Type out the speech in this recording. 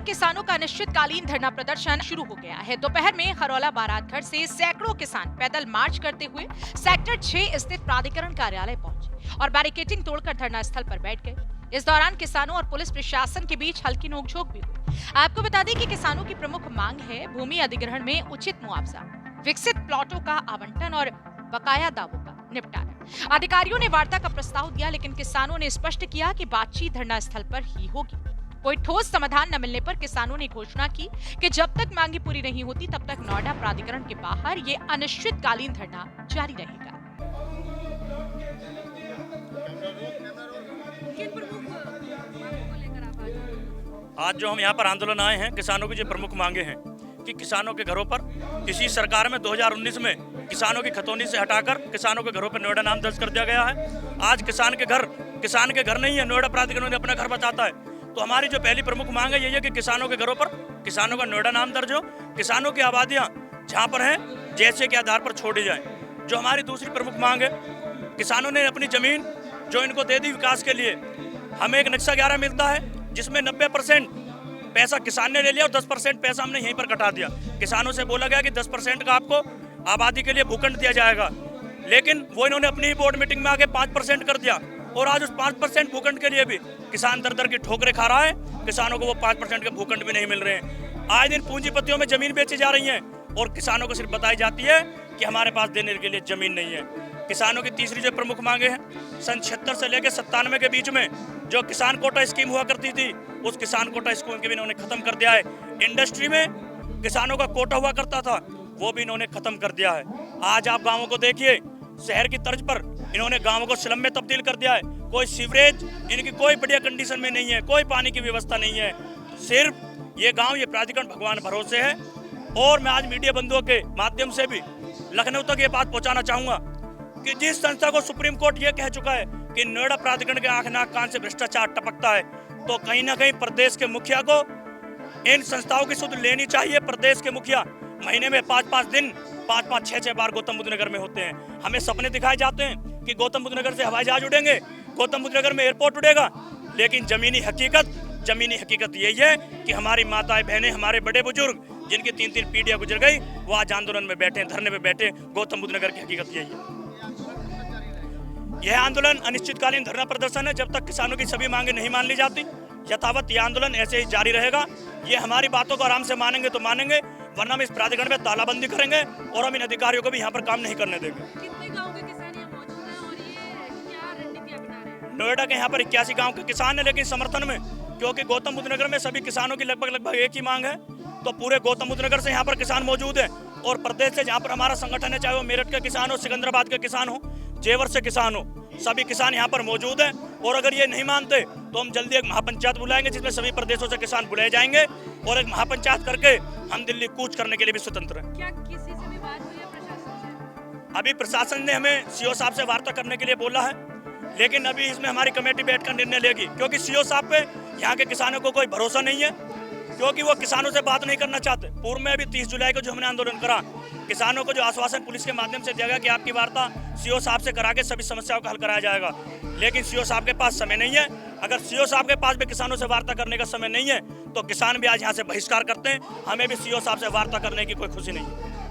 किसानों का अनिश्चितकालीन धरना प्रदर्शन शुरू हो गया है। दोपहर में खरौला बारातघर से सैकड़ों किसान पैदल मार्च करते हुए सेक्टर 6 स्थित प्राधिकरण कार्यालय पहुंचे और बैरिकेडिंग तोड़कर धरना स्थल पर बैठ गए। इस दौरान किसानों और पुलिस प्रशासन के बीच हल्की नोकझोंक भी हुई। आपको बता दें कि किसानों की प्रमुख मांग है भूमि अधिग्रहण में उचित मुआवजा, विकसित प्लॉटों का आवंटन और बकाया दावों का निपटारा। अधिकारियों ने वार्ता का प्रस्ताव दिया, लेकिन किसानों ने स्पष्ट किया कि बातचीत धरना स्थल पर ही होगी। कोई ठोस समाधान न मिलने पर किसानों ने घोषणा की कि जब तक मांगी पूरी नहीं होती तब तक नोएडा प्राधिकरण के बाहर ये अनिश्चितकालीन धरना जारी रहेगा। आज जो हम यहाँ पर आंदोलन आए हैं, किसानों की जो प्रमुख मांगे हैं कि किसानों के घरों पर इसी सरकार में 2019 में किसानों की खतौनी से हटाकर किसानों के घरों पर नोएडा नाम दर्ज कर दिया गया है। आज किसान के घर नहीं है, नोएडा प्राधिकरण ने अपना घर बताता है। तो हमारी जो पहली प्रमुख मांग है यही है कि किसानों के घरों पर किसानों का नोएडा नाम दर्ज हो, किसानों की आबादियाँ जहाँ पर हैं जैसे के आधार पर छोड़ी जाए। जो हमारी दूसरी प्रमुख मांग है, किसानों ने अपनी जमीन जो इनको दे दी विकास के लिए, हमें एक नक्शा 11 मिलता है जिसमें 90% पैसा किसान ने ले लिया और 10% पैसा हमने यहीं पर कटा दिया। किसानों से बोला गया कि 10% का आपको आबादी के लिए भूखंड दिया जाएगा, लेकिन वो इन्होंने अपनी बोर्ड मीटिंग में आके 5% कर दिया और आज उस 5% भूखंड के लिए भी किसान दर दर की ठोकरें खा रहा है। किसानों को वो 5% के भूखंड भी नहीं मिल रहे हैं। आए दिन पूंजीपतियों में जमीन बेची जा रही है और किसानों को सिर्फ बताई जाती है कि हमारे पास देने के लिए जमीन नहीं है। किसानों की तीसरी जो प्रमुख मांगे हैं, सन 76 से लेकर 97 के बीच में जो किसान कोटा स्कीम हुआ करती थी, उस किसान कोटा स्कीम के भी इन्होंने खत्म कर दिया है। इंडस्ट्री में किसानों का कोटा हुआ करता था, वो भी इन्होंने खत्म कर दिया है। आज आप गाँवों को देखिए, शहर की तर्ज पर इन्होंने गाँवों को स्लम में तब्दील कर दिया है। कोई सीवरेज इनकी कोई बढ़िया कंडीशन में नहीं है, कोई पानी की व्यवस्था नहीं है। सिर्फ ये गांव, ये प्राधिकरण भगवान भरोसे है। और मैं आज मीडिया बंधुओं के माध्यम से भी लखनऊ तक ये बात पहुंचाना चाहूंगा कि जिस संस्था को सुप्रीम कोर्ट ये कह चुका है कि नोएडा प्राधिकरण के आंख नाक कान से भ्रष्टाचार टपकता है, तो कहीं ना कहीं प्रदेश के मुखिया को इन संस्थाओं की सुध लेनी चाहिए। प्रदेश के मुखिया महीने में 5-5 दिन 5-5, 6-6 बार गौतम बुद्ध नगर में होते हैं। हमें सपने दिखाए जाते हैं कि गौतम बुद्ध नगर से हवाई जहाज उड़ेंगे, गौतम बुद्ध नगर में एयरपोर्ट उड़ेगा, लेकिन जमीनी हकीकत यही है कि हमारी माताएं बहनें, हमारे बड़े बुजुर्ग जिनकी 3-3 पीढ़ियां गुजर गई, वो आज आंदोलन में बैठे, धरने में बैठे। गौतम बुद्ध नगर की हकीकत यही है। यह आंदोलन अनिश्चितकालीन धरना प्रदर्शन है। जब तक किसानों की सभी मांगे नहीं मान ली जाती, यथावत यह आंदोलन ऐसे ही जारी रहेगा। ये हमारी बातों को आराम से मानेंगे तो मानेंगे, वरना हम इस प्राधिकरण में तालाबंदी करेंगे और हम इन अधिकारियों को भी यहाँ पर काम नहीं करने देंगे। कितने गांव के किसान यहाँ मौजूद हैं और ये क्या रणनीति अपना रहे हैं? नोएडा के यहाँ पर 81 गांव के किसान है, लेकिन समर्थन में, क्योंकि गौतम बुद्ध नगर में सभी किसानों की लगभग एक ही मांग है, तो पूरे गौतम बुद्ध नगर से यहाँ पर किसान मौजूद है। और प्रदेश से जहाँ पर हमारा संगठन है, चाहे वो मेरठ के किसान हो, सिकंदराबाद के किसान हो, जेवर से किसान हो, सभी किसान यहाँ पर मौजूद हैं। और अगर ये नहीं मानते तो हम जल्दी एक महापंचायत बुलाएंगे जिसमें सभी प्रदेशों से किसान बुलाए जाएंगे और एक महापंचायत करके हम दिल्ली कूच करने के लिए भी स्वतंत्र हैं। क्या किसी से भी बात हुई है प्रशासन से? अभी प्रशासन ने हमें सीओ साहब से वार्ता करने के लिए बोला है, लेकिन अभी इसमें हमारी कमेटी बैठकर निर्णय लेगी, क्योंकि सीओ साहब पे यहाँ के किसानों को कोई भरोसा नहीं है, क्योंकि वो किसानों से बात नहीं करना चाहते। पूर्व में अभी 30 जुलाई को जो हमने आंदोलन करा, किसानों को जो आश्वासन पुलिस के माध्यम से दिया गया कि आपकी वार्ता सीओ साहब से करा के सभी समस्याओं का हल कराया जाएगा, लेकिन सीओ साहब के पास समय नहीं है। अगर सीओ साहब के पास भी किसानों से वार्ता करने का समय नहीं है, तो किसान भी आज यहाँ से बहिष्कार करते हैं। हमें भी सीओ साहब से वार्ता करने की कोई खुशी नहीं है।